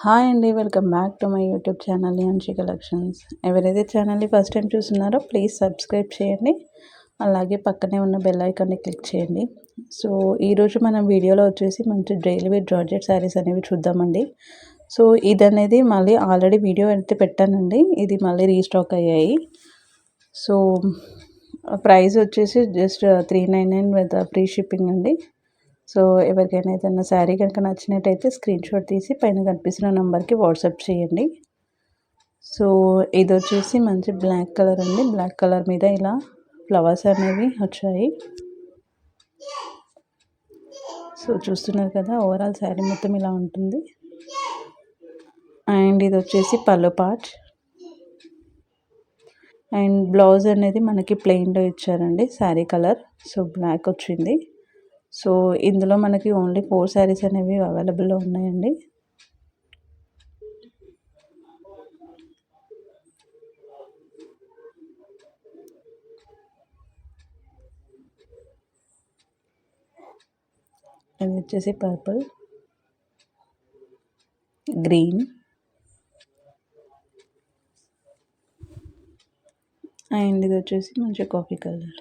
Hi అండి. Welcome back to my YouTube channel Yanshi collections. ఎవరైతే ఛానల్ని ఫస్ట్ టైం చూస్తున్నారో ప్లీజ్ సబ్స్క్రైబ్ చేయండి. అలాగే పక్కనే ఉన్న బెల్ ఐకాన్ని క్లిక్ చేయండి. సో ఈరోజు మనం వీడియోలో వచ్చేసి మంచి డైలీ వేర్ జార్జెట్ శారీస్ అనేవి చూద్దామండి. సో ఇదనేది మళ్ళీ ఆల్రెడీ వీడియో అయితే పెట్టానండి. ఇది మళ్ళీ రీస్టాక్ అయ్యాయి. సో ప్రైస్ వచ్చేసి జస్ట్ 399 విత్ ఫ్రీ షిప్పింగ్ అండి. సో ఎవరికైనా ఏదైనా శారీ కనుక నచ్చినట్టయితే స్క్రీన్ షాట్ తీసి పైన కనిపిస్తున్న నెంబర్కి వాట్సాప్ చేయండి. సో ఇది వచ్చేసి మంచి బ్లాక్ కలర్ అండి. బ్లాక్ కలర్ మీద ఇలా ఫ్లవర్స్ అనేవి వచ్చాయి. సో చూస్తున్నారు కదా, ఓవరాల్ శారీ మొత్తం ఇలా ఉంటుంది. అండ్ ఇది వచ్చేసి పళ్ళు పార్ట్. అండ్ బ్లౌజ్ అనేది మనకి ప్లెయిన్లో ఇచ్చారండి. శారీ కలర్ సో బ్లాక్ వచ్చింది. సో ఇందులో మనకి ఓన్లీ 4 శారీస్ అనేవి అవైలబుల్లో ఉన్నాయండి. ఇది వచ్చేసి పర్పుల్, గ్రీన్ అండ్ ఇది వచ్చేసి మంచి కాఫీ కలర్.